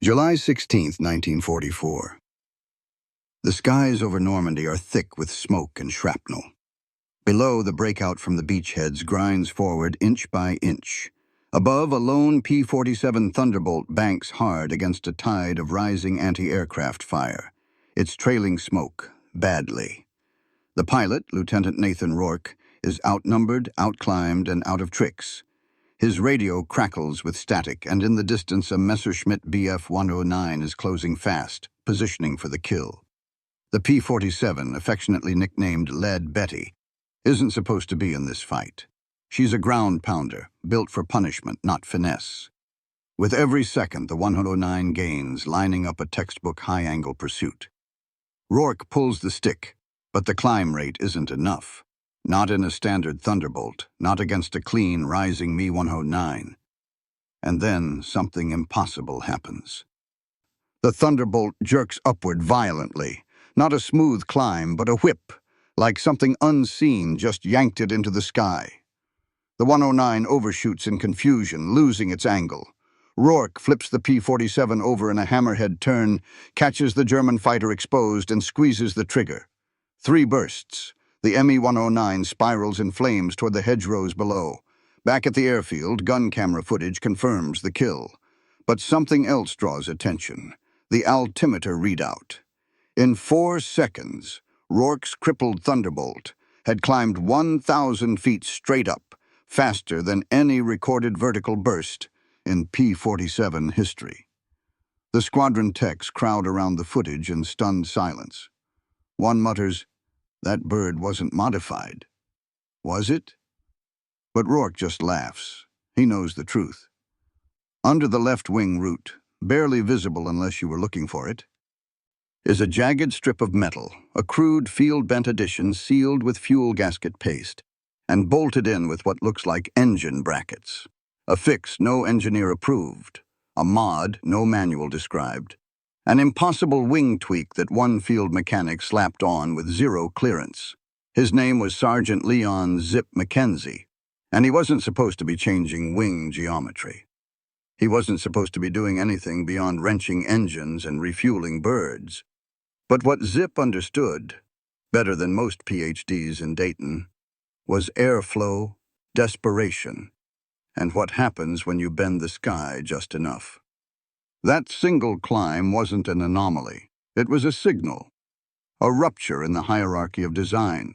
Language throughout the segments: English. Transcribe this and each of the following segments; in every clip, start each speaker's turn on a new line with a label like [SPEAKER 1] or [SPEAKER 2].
[SPEAKER 1] July 16, 1944. The skies over Normandy are thick with smoke and shrapnel. Below, the breakout from the beachheads grinds forward inch by inch. Above, a lone P-47 Thunderbolt banks hard against a tide of rising anti-aircraft fire. It's trailing smoke, badly. The pilot, Lieutenant Nathan Rourke, is outnumbered, outclimbed, and out of tricks. His radio crackles with static, and in the distance a Messerschmitt Bf 109 is closing fast, positioning for the kill. The P-47, affectionately nicknamed Lead Betty, isn't supposed to be in this fight. She's a ground pounder, built for punishment, not finesse. With every second, the 109 gains, lining up a textbook high-angle pursuit. Rourke pulls the stick, but the climb rate isn't enough. Not in a standard Thunderbolt, not against a clean, rising Mi-109. And then something impossible happens. The Thunderbolt jerks upward violently. Not a smooth climb, but a whip, like something unseen just yanked it into the sky. The 109 overshoots in confusion, losing its angle. Rourke flips the P-47 over in a hammerhead turn, catches the German fighter exposed, and squeezes the trigger. 3 bursts. The Mi-109 spirals in flames toward the hedgerows below. Back at the airfield, gun camera footage confirms the kill. But something else draws attention: the altimeter readout. In 4 seconds, Rourke's crippled Thunderbolt had climbed 1,000 feet straight up, faster than any recorded vertical burst in P-47 history. The squadron techs crowd around the footage in stunned silence. One mutters, "That bird wasn't modified." Was it? But Rourke just laughs. He knows the truth. Under the left wing root, barely visible unless you were looking for it, is a jagged strip of metal, a crude field-bent addition sealed with fuel gasket paste, and bolted in with what looks like engine brackets. A fix no engineer approved, a mod no manual described, an impossible wing tweak that one field mechanic slapped on with 0 clearance. His name was Sergeant Leon Zip McKenzie, and he wasn't supposed to be changing wing geometry. He wasn't supposed to be doing anything beyond wrenching engines and refueling birds. But what Zip understood, better than most PhDs in Dayton, was airflow, desperation, and what happens when you bend the sky just enough. That single climb wasn't an anomaly. It was a signal, a rupture in the hierarchy of design.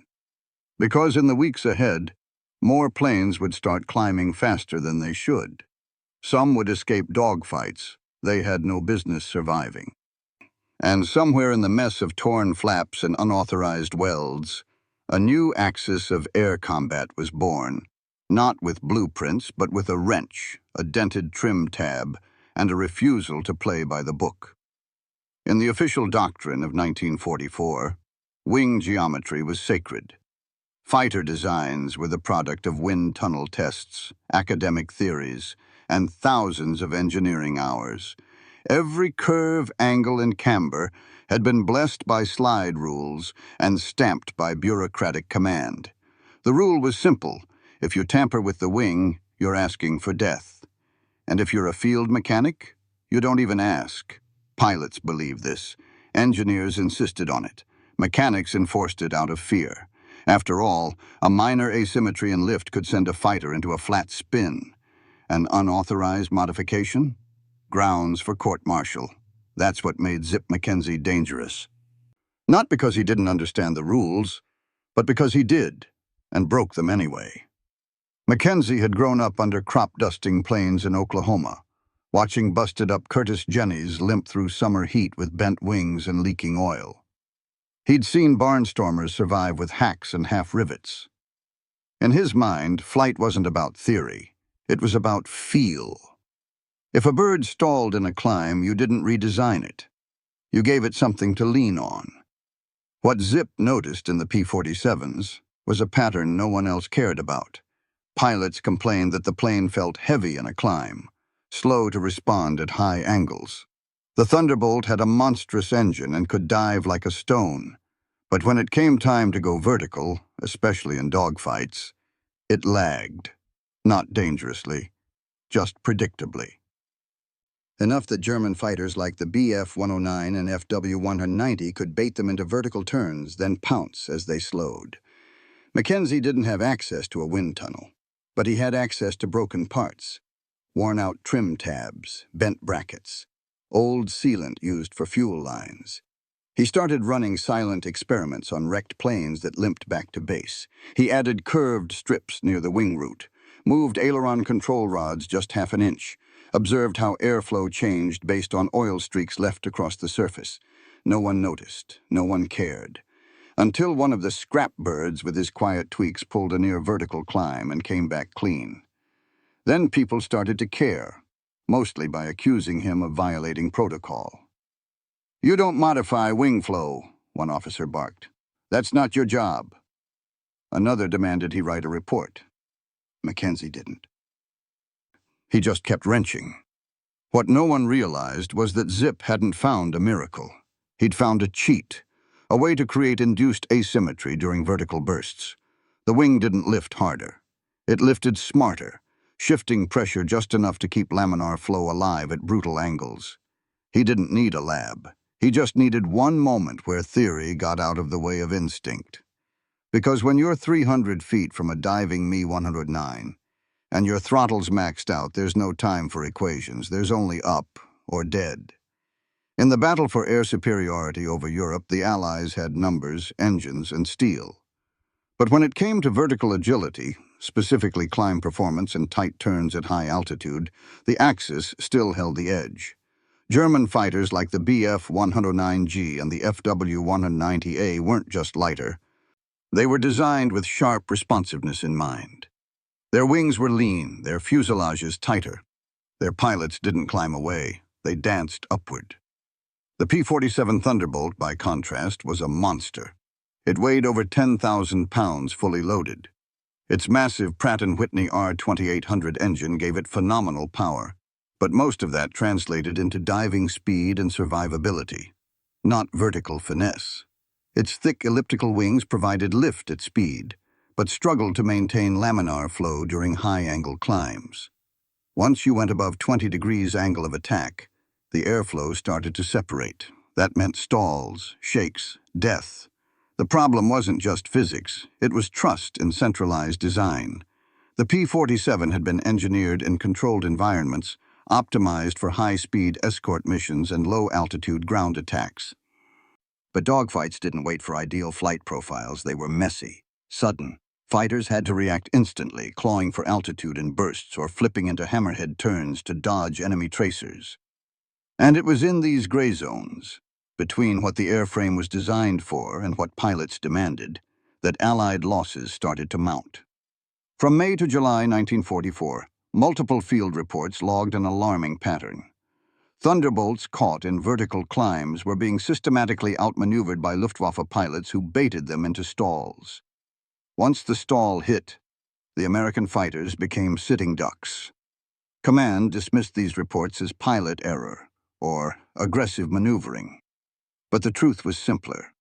[SPEAKER 1] Because in the weeks ahead, more planes would start climbing faster than they should. Some would escape dogfights they had no business surviving. And somewhere in the mess of torn flaps and unauthorized welds, a new axis of air combat was born, not with blueprints, but with a wrench, a dented trim tab, and a refusal to play by the book. In the official doctrine of 1944, wing geometry was sacred. Fighter designs were the product of wind tunnel tests, academic theories, and thousands of engineering hours. Every curve, angle, and camber had been blessed by slide rules and stamped by bureaucratic command. The rule was simple: if you tamper with the wing, you're asking for death. And if you're a field mechanic, you don't even ask. Pilots believed this. Engineers insisted on it. Mechanics enforced it out of fear. After all, a minor asymmetry in lift could send a fighter into a flat spin. An unauthorized modification? Grounds for court-martial. That's what made Zip McKenzie dangerous. Not because he didn't understand the rules, but because he did, and broke them anyway. McKenzie had grown up under crop-dusting plains in Oklahoma, watching busted-up Curtis Jennies limp through summer heat with bent wings and leaking oil. He'd seen barnstormers survive with hacks and half-rivets. In his mind, flight wasn't about theory. It was about feel. If a bird stalled in a climb, you didn't redesign it. You gave it something to lean on. What Zip noticed in the P-47s was a pattern no one else cared about. Pilots complained that the plane felt heavy in a climb, slow to respond at high angles. The Thunderbolt had a monstrous engine and could dive like a stone, but when it came time to go vertical, especially in dogfights, it lagged. Not dangerously, just predictably. enough that German fighters like the Bf-109 and FW-190 could bait them into vertical turns, then pounce as they slowed. McKenzie didn't have access to a wind tunnel, but he had access to broken parts, worn-out trim tabs, bent brackets, old sealant used for fuel lines. He started running silent experiments on wrecked planes that limped back to base. He added curved strips near the wing root, moved aileron control rods just half an inch, observed how airflow changed based on oil streaks left across the surface. No one noticed, no one cared, until one of the scrap birds with his quiet tweaks pulled a near vertical climb and came back clean. Then people started to care, mostly by accusing him of violating protocol. "You don't modify wing flow," one officer barked. "That's not your job." Another demanded he write a report. McKenzie didn't. He just kept wrenching. What no one realized was that Zip hadn't found a miracle. He'd found a cheat, a way to create induced asymmetry during vertical bursts. The wing didn't lift harder. It lifted smarter, shifting pressure just enough to keep laminar flow alive at brutal angles. He didn't need a lab. He just needed one moment where theory got out of the way of instinct. Because when you're 300 feet from a diving Me-109 and your throttle's maxed out, there's no time for equations. There's only up or dead. In the battle for air superiority over Europe, the Allies had numbers, engines, and steel. But when it came to vertical agility, specifically climb performance and tight turns at high altitude, the Axis still held the edge. German fighters like the Bf-109G and the FW-190A weren't just lighter. They were designed with sharp responsiveness in mind. Their wings were lean, their fuselages tighter. Their pilots didn't climb away, they danced upward. The P-47 Thunderbolt, by contrast, was a monster. It weighed over 10,000 pounds fully loaded. Its massive Pratt & Whitney R2800 engine gave it phenomenal power, but most of that translated into diving speed and survivability, not vertical finesse. Its thick elliptical wings provided lift at speed, but struggled to maintain laminar flow during high-angle climbs. Once you went above 20 degrees angle of attack, the airflow started to separate. That meant stalls, shakes, death. The problem wasn't just physics, it was trust in centralized design. The P-47 had been engineered in controlled environments, optimized for high-speed escort missions and low-altitude ground attacks. But dogfights didn't wait for ideal flight profiles. They were messy, sudden. Fighters had to react instantly, clawing for altitude in bursts or flipping into hammerhead turns to dodge enemy tracers. And it was in these gray zones, between what the airframe was designed for and what pilots demanded, that Allied losses started to mount. From May to July 1944, multiple field reports logged an alarming pattern. Thunderbolts caught in vertical climbs were being systematically outmaneuvered by Luftwaffe pilots who baited them into stalls. Once the stall hit, the American fighters became sitting ducks. Command dismissed these reports as pilot error or aggressive maneuvering. But the truth was simpler.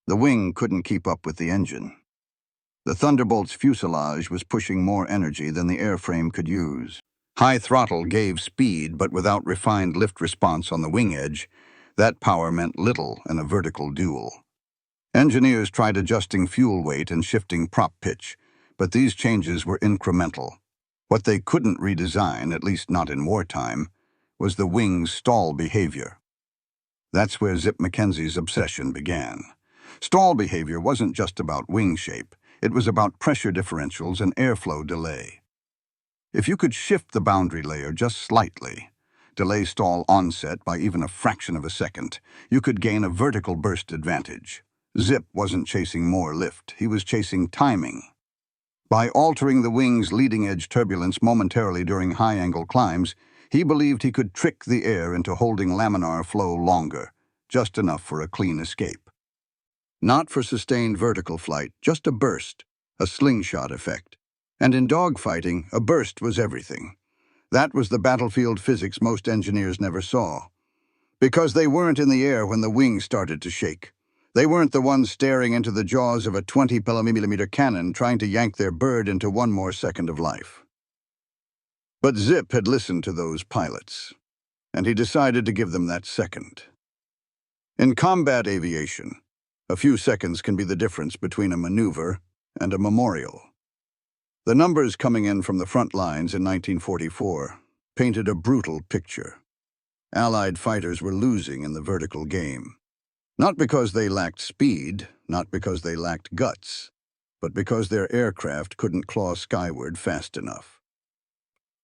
[SPEAKER 1] The wing couldn't keep up with the engine. The Thunderbolt's fuselage was pushing more energy than the airframe could use. High throttle gave speed, but without refined lift response on the wing edge, that power meant little in a vertical duel. Engineers tried adjusting fuel weight and shifting prop pitch, but these changes were incremental. What they couldn't redesign, at least not in wartime, was the wing's stall behavior. That's where Zip McKenzie's obsession began. Stall behavior wasn't just about wing shape. It was about pressure differentials and airflow delay. If you could shift the boundary layer just slightly, delay stall onset by even a fraction of a second, you could gain a vertical burst advantage. Zip wasn't chasing more lift, he was chasing timing. By altering the wing's leading-edge turbulence momentarily during high-angle climbs, he believed he could trick the air into holding laminar flow longer, just enough for a clean escape. Not for sustained vertical flight, just a burst, a slingshot effect. And in dogfighting, a burst was everything. That was the battlefield physics most engineers never saw. Because they weren't in the air when the wings started to shake. They weren't the ones staring into the jaws of a 20mm cannon trying to yank their bird into one more second of life. But Zip had listened to those pilots. and he decided to give them that second. In combat aviation, a few seconds can be the difference between a maneuver and a memorial. The numbers coming in from the front lines in 1944 painted a brutal picture. Allied fighters were losing in the vertical game. Not because they lacked speed, not because they lacked guts, but because their aircraft couldn't claw skyward fast enough.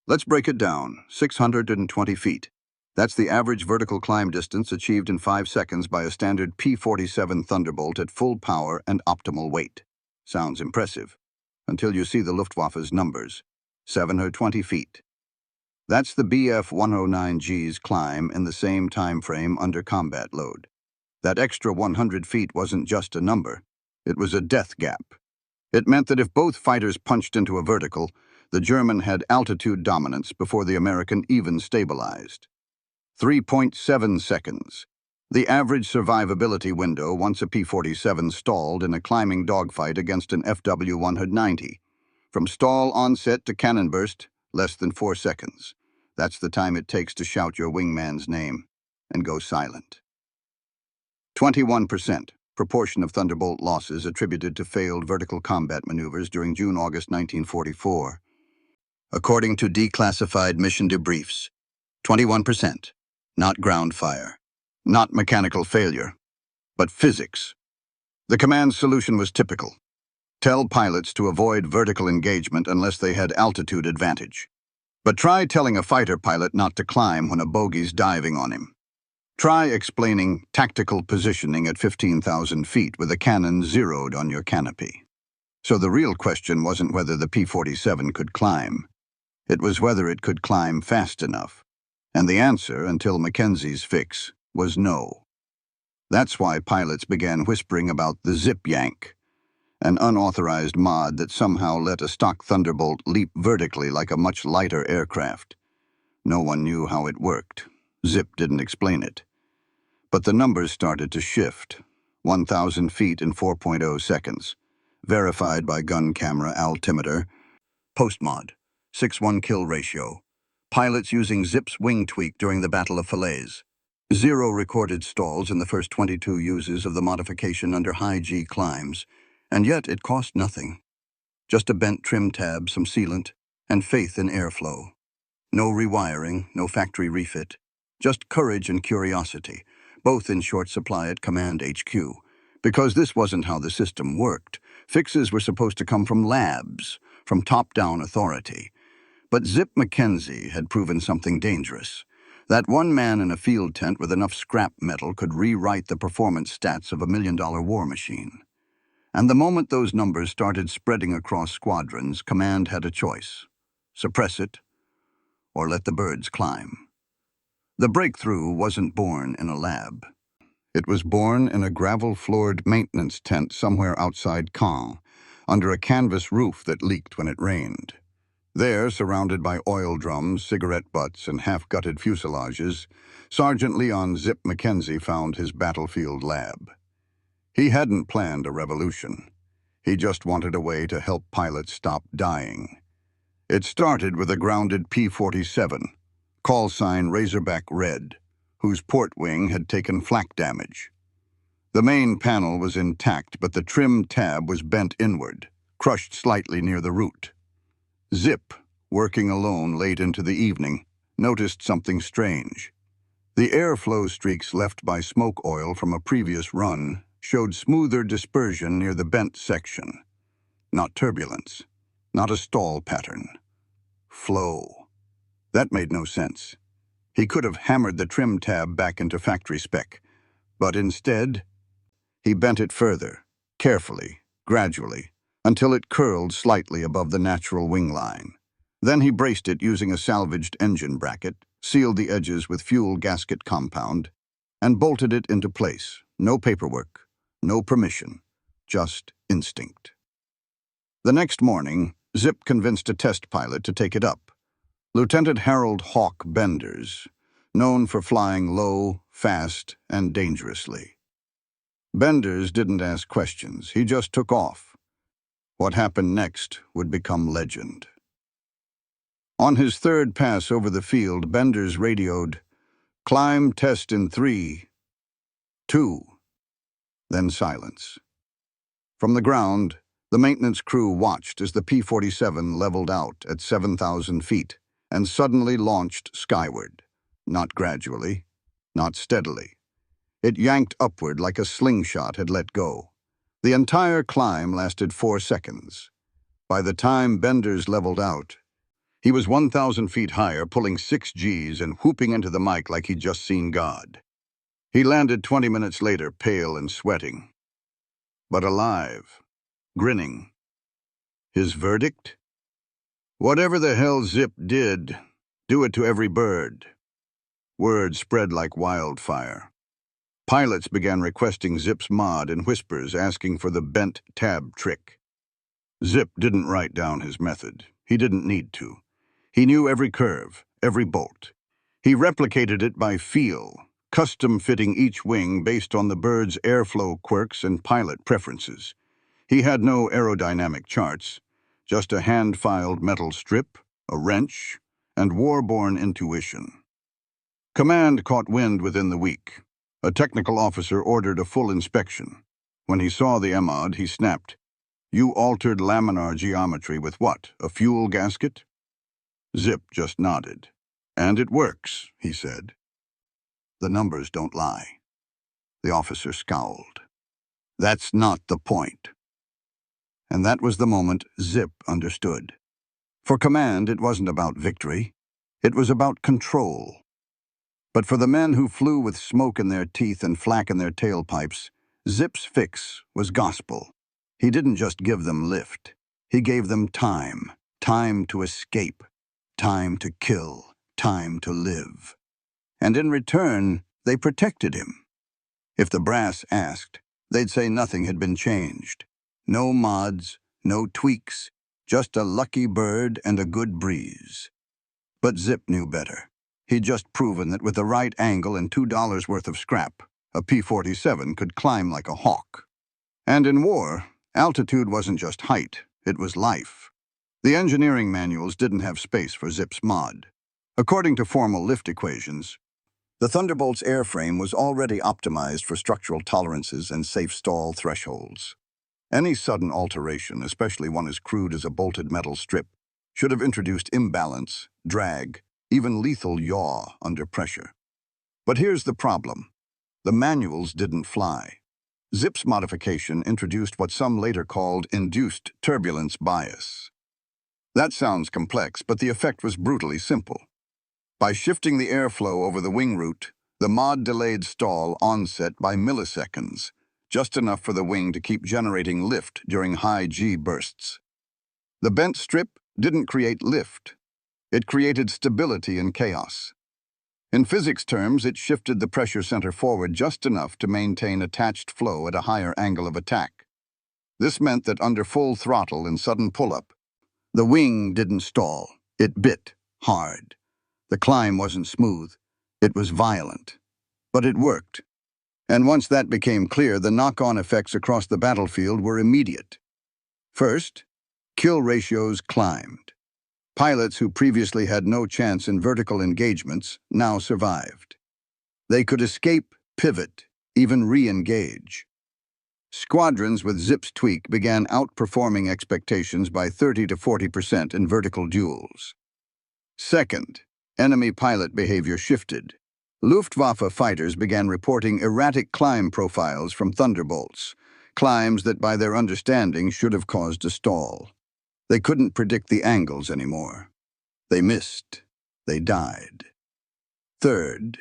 [SPEAKER 1] Let's break it down. 620 feet. That's the average vertical climb distance achieved in 5 seconds by a standard P-47 Thunderbolt at full power and optimal weight. Sounds impressive, until you see the Luftwaffe's numbers. 720 feet. That's the Bf-109G's climb in the same time frame under combat load. That extra 100 feet wasn't just a number, it was a death gap. It meant that if both fighters punched into a vertical, the German had altitude dominance before the American even stabilized. 3.7 seconds. The average survivability window once a P-47 stalled in a climbing dogfight against an FW-190. From stall onset to cannon burst, less than 4 seconds. That's the time it takes to shout your wingman's name and go silent. 21%, proportion of Thunderbolt losses attributed to failed vertical combat maneuvers during June-August 1944. According to declassified mission debriefs, 21%, not ground fire, not mechanical failure, but physics. The command's solution was typical. Tell pilots to avoid vertical engagement unless they had altitude advantage. But try telling a fighter pilot not to climb when a bogey's diving on him. Try explaining tactical positioning at 15,000 feet with a cannon zeroed on your canopy. So the real question wasn't whether the P-47 could climb. It was whether it could climb fast enough. And the answer, until McKenzie's fix, was no. That's why pilots began whispering about the zip yank, an unauthorized mod that somehow let a stock Thunderbolt leap vertically like a much lighter aircraft. No one knew how it worked. Zip didn't explain it. But the numbers started to shift. 1,000 feet in 4.0 seconds. Verified by gun camera altimeter. Postmod. 6-1 kill ratio. Pilots using Zip's wing tweak during the Battle of Falaise. 0 recorded stalls in the first 22 uses of the modification under high G climbs. And yet it cost nothing. Just a bent trim tab, some sealant, and faith in airflow. No rewiring, no factory refit. Just courage and curiosity, both in short supply at Command HQ. Because this wasn't how the system worked. Fixes were supposed to come from labs, from top-down authority. But Zip McKenzie had proven something dangerous. That one man in a field tent with enough scrap metal could rewrite the performance stats of a $1 million war machine. And the moment those numbers started spreading across squadrons, Command had a choice. Suppress it, or let the birds climb. The breakthrough wasn't born in a lab. It was born in a gravel-floored maintenance tent somewhere outside Caen, under a canvas roof that leaked when it rained. There, surrounded by oil drums, cigarette butts, and half-gutted fuselages, Sergeant Leon Zip McKenzie found his battlefield lab. He hadn't planned a revolution. He just wanted a way to help pilots stop dying. It started with a grounded P-47, call sign Razorback Red, whose port wing had taken flak damage. The main panel was intact, but the trim tab was bent inward, crushed slightly near the root. Zip, working alone late into the evening, noticed something strange. The airflow streaks left by smoke oil from a previous run showed smoother dispersion near the bent section. Not turbulence, not a stall pattern. Flow. That made no sense. He could have hammered the trim tab back into factory spec, but instead, he bent it further, carefully, gradually, until it curled slightly above the natural wing line. Then he braced it using a salvaged engine bracket, sealed the edges with fuel gasket compound, and bolted it into place. No paperwork, no permission, just instinct. The next morning, Zip convinced a test pilot to take it up. Lieutenant Harold Hawk Benders, known for flying low, fast, and dangerously. Benders didn't ask questions, he just took off. What happened next would become legend. On his third pass over the field, Benders radioed, Climb test in 3, 2, then silence. From the ground, the maintenance crew watched as the P-47 leveled out at 7,000 feet and suddenly launched skyward. Not gradually, not steadily. It yanked upward like a slingshot had let go. The entire climb lasted 4 seconds. By the time Benders leveled out, he was 1,000 feet higher, pulling 6 Gs and whooping into the mic like he'd just seen God. He landed 20 minutes later, pale and sweating, but alive, grinning. His verdict? Whatever the hell Zip did, do it to every bird. Word spread like wildfire. Pilots began requesting Zip's mod in whispers, asking for the bent tab trick. Zip didn't write down his method. He didn't need to. He knew every curve, every bolt. He replicated it by feel, custom-fitting each wing based on the bird's airflow quirks and pilot preferences. He had no aerodynamic charts, just a hand-filed metal strip, a wrench, and war-born intuition. Command caught wind within the week. A technical officer ordered a full inspection. When he saw the MOD, he snapped, "You altered laminar geometry with what, a fuel gasket?" Zip just nodded. "And it works," he said. "The numbers don't lie." The officer scowled. "That's not the point." And that was the moment Zip understood. For command, it wasn't about victory. It was about control. But for the men who flew with smoke in their teeth and flak in their tailpipes, Zip's fix was gospel. He didn't just give them lift. He gave them time. Time to escape. Time to kill. Time to live. And in return, they protected him. If the brass asked, they'd say nothing had been changed. No mods, no tweaks, just a lucky bird and a good breeze. But Zip knew better. He'd just proven that with the right angle and $2 worth of scrap, a P-47 could climb like a hawk. And in war, altitude wasn't just height, it was life. The engineering manuals didn't have space for Zip's mod. According to formal lift equations, the Thunderbolt's airframe was already optimized for structural tolerances and safe stall thresholds. Any sudden alteration, especially one as crude as a bolted metal strip, should have introduced imbalance, drag, even lethal yaw under pressure. But here's the problem. The manuals didn't fly. Zip's modification introduced what some later called induced turbulence bias. That sounds complex, but the effect was brutally simple. By shifting the airflow over the wing route, the mod delayed stall onset by milliseconds, just enough for the wing to keep generating lift during high G bursts. The bent strip didn't create lift. It created stability in chaos. In physics terms, it shifted the pressure center forward just enough to maintain attached flow at a higher angle of attack. This meant that under full throttle and sudden pull-up, the wing didn't stall. It bit hard. The climb wasn't smooth. It was violent. But it worked. And once that became clear, the knock-on effects across the battlefield were immediate. First, kill ratios climbed. Pilots who previously had no chance in vertical engagements now survived. They could escape, pivot, even re-engage. Squadrons with Zip's tweak began outperforming expectations by 30 to 40% in vertical duels. Second, enemy pilot behavior shifted. Luftwaffe fighters began reporting erratic climb profiles from Thunderbolts, climbs that by their understanding should have caused a stall. They couldn't predict the angles anymore. They missed. They died. Third,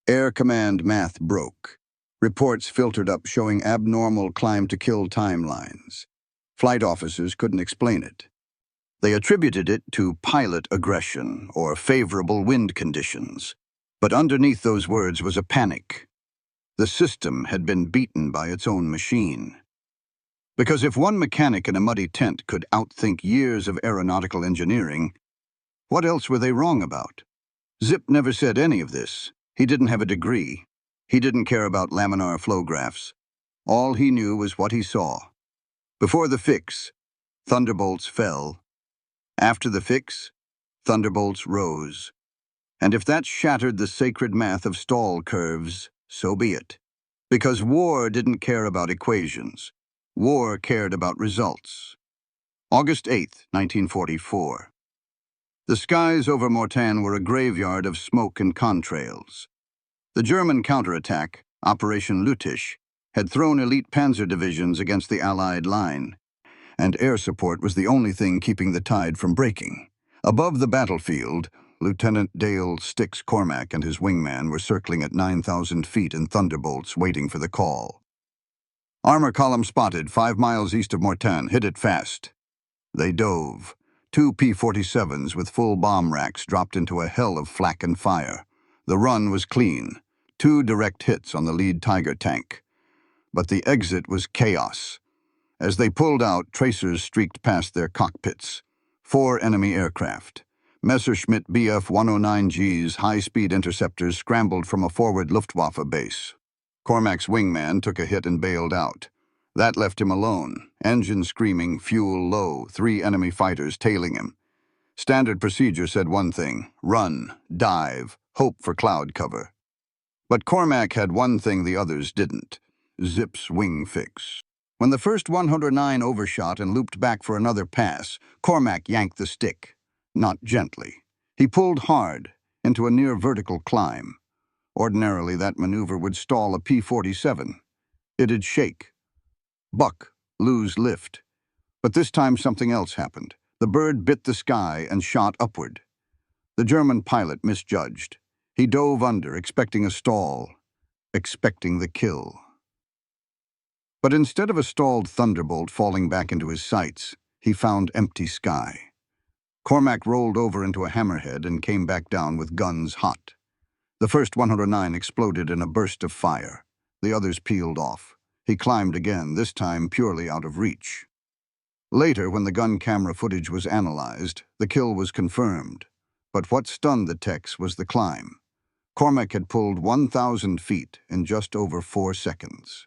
[SPEAKER 1] Air Command math broke. Reports filtered up showing abnormal climb-to-kill timelines. Flight officers couldn't explain it. They attributed it to pilot aggression or favorable wind conditions. But underneath those words was a panic. The system had been beaten by its own machine. Because if one mechanic in a muddy tent could outthink years of aeronautical engineering, what else were they wrong about? Zip never said any of this. He didn't have a degree. He didn't care about laminar flow graphs. All he knew was what he saw. Before the fix, Thunderbolts fell. After the fix, Thunderbolts rose. And if that shattered the sacred math of stall curves, so be it. Because war didn't care about equations. War cared about results. August 8, 1944. The skies over Mortain were a graveyard of smoke and contrails. The German counterattack, Operation Lüttich, had thrown elite panzer divisions against the Allied line, and air support was the only thing keeping the tide from breaking. Above the battlefield, Lieutenant Dale Styx Cormack and his wingman were circling at 9,000 feet in Thunderbolts waiting for the call. Armor column spotted 5 miles east of Mortain. Hit it fast. They dove. 2 P-47s with full bomb racks dropped into a hell of flak and fire. The run was clean. 2 direct hits on the lead Tiger tank. But the exit was chaos. As they pulled out, tracers streaked past their cockpits. 4 enemy aircraft. Messerschmitt Bf-109G's high-speed interceptors scrambled from a forward Luftwaffe base. Cormack's wingman took a hit and bailed out. That left him alone, engine screaming, fuel low, 3 enemy fighters tailing him. Standard procedure said one thing: run, dive, hope for cloud cover. But Cormack had one thing the others didn't: Zip's wing fix. When the first 109 overshot and looped back for another pass, Cormack yanked the stick. Not gently. He pulled hard, into a near-vertical climb. Ordinarily, that maneuver would stall a P-47. It'd shake. Buck, lose lift. But this time something else happened. The bird bit the sky and shot upward. The German pilot misjudged. He dove under, expecting a stall, expecting the kill. But instead of a stalled Thunderbolt falling back into his sights, he found empty sky. Cormack rolled over into a hammerhead and came back down with guns hot. The first 109 exploded in a burst of fire. The others peeled off. He climbed again, this time purely out of reach. Later, when the gun camera footage was analyzed, the kill was confirmed. But what stunned the techs was the climb. Cormack had pulled 1,000 feet in just over 4 seconds.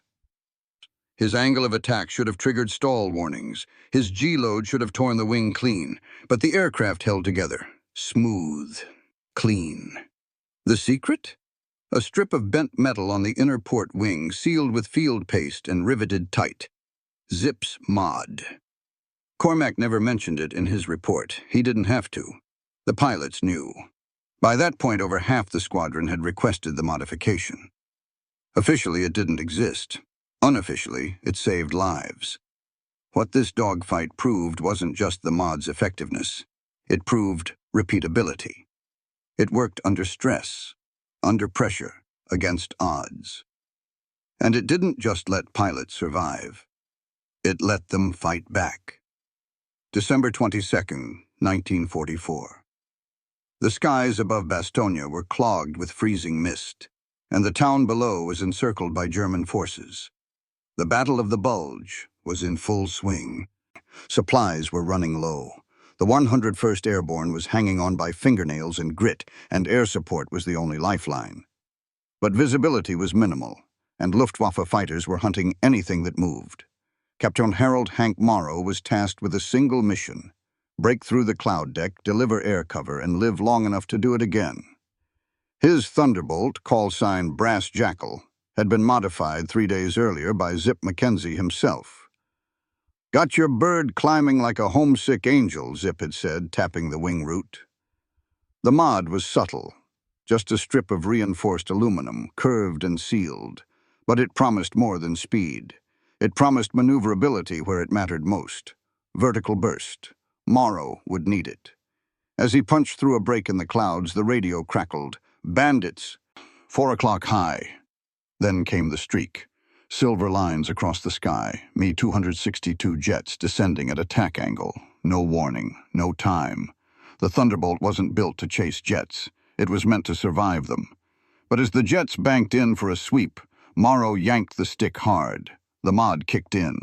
[SPEAKER 1] His angle of attack should have triggered stall warnings. His G-load should have torn the wing clean. But the aircraft held together. Smooth. Clean. The secret? A strip of bent metal on the inner port wing, sealed with field paste and riveted tight. Zip's mod. Cormack never mentioned it in his report. He didn't have to. The pilots knew. By that point, over half the squadron had requested the modification. Officially, it didn't exist. Unofficially, it saved lives. What this dogfight proved wasn't just the mod's effectiveness. It proved repeatability. It worked under stress, under pressure, against odds. And it didn't just let pilots survive. It let them fight back. December 22nd, 1944. The skies above Bastogne were clogged with freezing mist, and the town below was encircled by German forces. The Battle of the Bulge was in full swing. Supplies were running low. The 101st Airborne was hanging on by fingernails and grit, and air support was the only lifeline. But visibility was minimal, and Luftwaffe fighters were hunting anything that moved. Captain Harold Hank Morrow was tasked with a single mission: break through the cloud deck, deliver air cover, and live long enough to do it again. His Thunderbolt, call sign Brass Jackal, had been modified 3 days earlier by Zip McKenzie himself. "Got your bird climbing like a homesick angel," Zip had said, tapping the wing root. The mod was subtle, just a strip of reinforced aluminum, curved and sealed, but it promised more than speed. It promised maneuverability where it mattered most. Vertical burst. Morrow would need it. As he punched through a break in the clouds, the radio crackled. "Bandits! 4 o'clock high." Then came the streak. Silver lines across the sky, Me-262 jets descending at attack angle. No warning, no time. The Thunderbolt wasn't built to chase jets. It was meant to survive them. But as the jets banked in for a sweep, Morrow yanked the stick hard. The mod kicked in.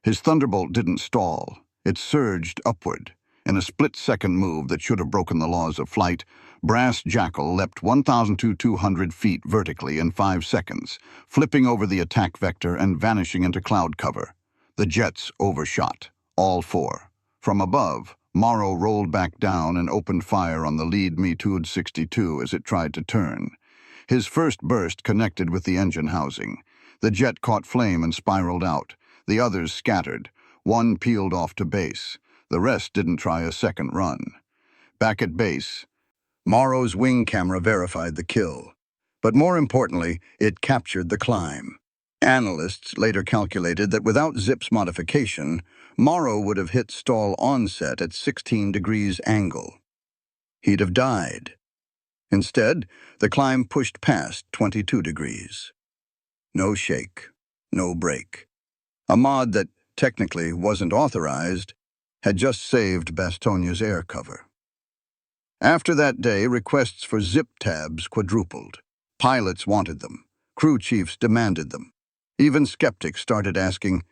[SPEAKER 1] His Thunderbolt didn't stall. It surged upward. In a split-second move that should have broken the laws of flight, Brass Jackal leapt 1,200 feet vertically in 5 seconds, flipping over the attack vector and vanishing into cloud cover. The jets overshot, all 4. From above, Morrow rolled back down and opened fire on the lead Me-Too 62 as it tried to turn. His first burst connected with the engine housing. The jet caught flame and spiraled out. The others scattered. One peeled off to base. The rest didn't try a second run. Back at base, Morrow's wing camera verified the kill. But more importantly, it captured the climb. Analysts later calculated that without Zip's modification, Morrow would have hit stall onset at 16 degrees angle. He'd have died. Instead, the climb pushed past 22 degrees. No shake, no break. A mod that technically wasn't authorized had just saved Bastonia's air cover. After that day, requests for zip tabs quadrupled. Pilots wanted them. Crew chiefs demanded them. Even skeptics started asking,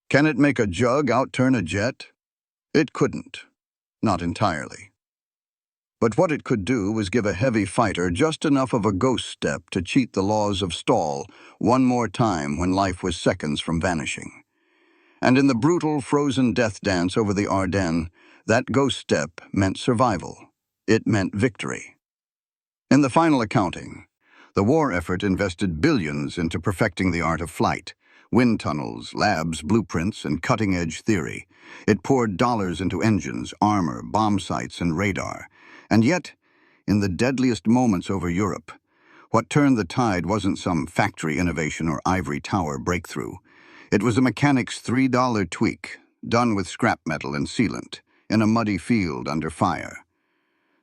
[SPEAKER 1] can it make a jug outturn a jet? It couldn't. Not entirely. But what it could do was give a heavy fighter just enough of a ghost step to cheat the laws of stall one more time when life was seconds from vanishing. And in the brutal, frozen death dance over the Ardennes, that ghost step meant survival. It meant victory. In the final accounting, the war effort invested billions into perfecting the art of flight. Wind tunnels, labs, blueprints, and cutting-edge theory. It poured dollars into engines, armor, bomb sights, and radar. And yet, in the deadliest moments over Europe, what turned the tide wasn't some factory innovation or ivory tower breakthrough. It was a mechanic's $3 tweak, done with scrap metal and sealant, in a muddy field under fire.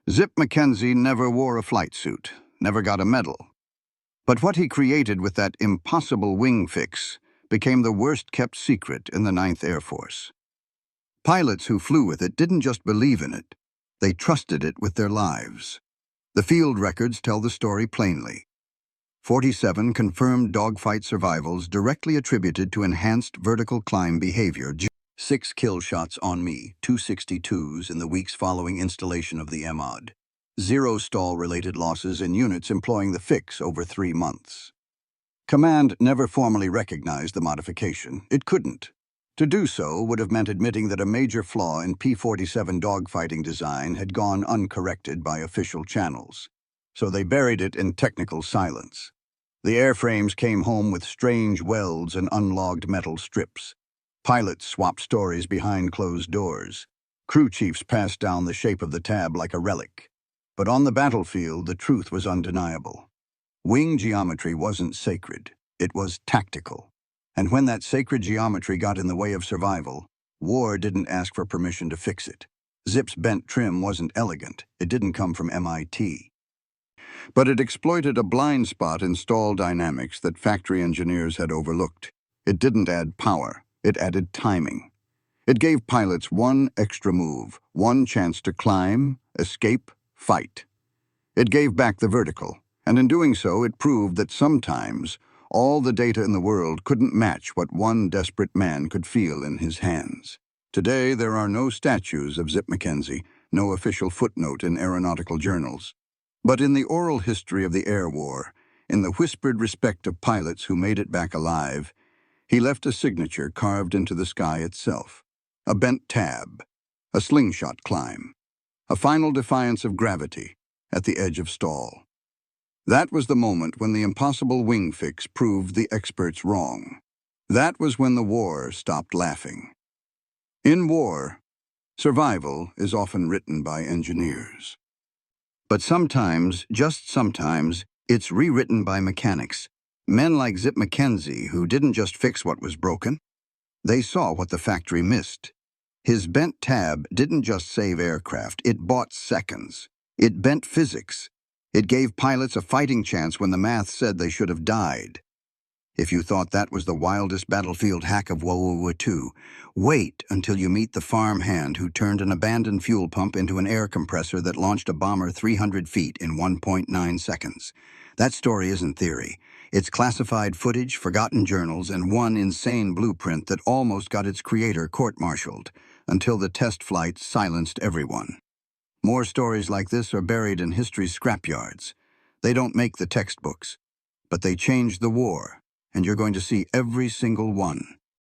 [SPEAKER 1] Zip McKenzie never wore a flight suit, never got a medal. But what he created with that impossible wing fix became the worst-kept secret in the 9th Air Force. Pilots who flew with it didn't just believe in it, they trusted it with their lives. The field records tell the story plainly. 47 confirmed dogfight survivals directly attributed to enhanced vertical climb behavior. 6 kill shots on me, 262s in the weeks following installation of the MOD. 0 stall-related losses in units employing the fix over 3 months. Command never formally recognized the modification. It couldn't. To do so would have meant admitting that a major flaw in P-47 dogfighting design had gone uncorrected by official channels. So they buried it in technical silence. The airframes came home with strange welds and unlogged metal strips. Pilots swapped stories behind closed doors. Crew chiefs passed down the shape of the tab like a relic. But on the battlefield, the truth was undeniable. Wing geometry wasn't sacred. It was tactical. And when that sacred geometry got in the way of survival, war didn't ask for permission to fix it. Zip's bent trim wasn't elegant. It didn't come from MIT. But it exploited a blind spot in stall dynamics that factory engineers had overlooked. It didn't add power. It added timing. It gave pilots one extra move, one chance to climb, escape, fight. It gave back the vertical, and in doing so, it proved that sometimes all the data in the world couldn't match what one desperate man could feel in his hands. Today, there are no statues of Zip McKenzie, no official footnote in aeronautical journals. But in the oral history of the air war, in the whispered respect of pilots who made it back alive, he left a signature carved into the sky itself. A bent tab, a slingshot climb, a final defiance of gravity at the edge of stall. That was the moment when the impossible wing fix proved the experts wrong. That was when the war stopped laughing. In war, survival is often written by engineers. But sometimes, just sometimes, it's rewritten by mechanics. Men like Zip McKenzie who didn't just fix what was broken. They saw what the factory missed. His bent tab didn't just save aircraft, it bought seconds. It bent physics. It gave pilots a fighting chance when the math said they should have died. If you thought that was the wildest battlefield hack of WWII, wait until you meet the farmhand who turned an abandoned fuel pump into an air compressor that launched a bomber 300 feet in 1.9 seconds. That story isn't theory. It's classified footage, forgotten journals, and one insane blueprint that almost got its creator court-martialed until the test flight silenced everyone. More stories like this are buried in history's scrapyards. They don't make the textbooks, but they changed the war, and you're going to see every single one.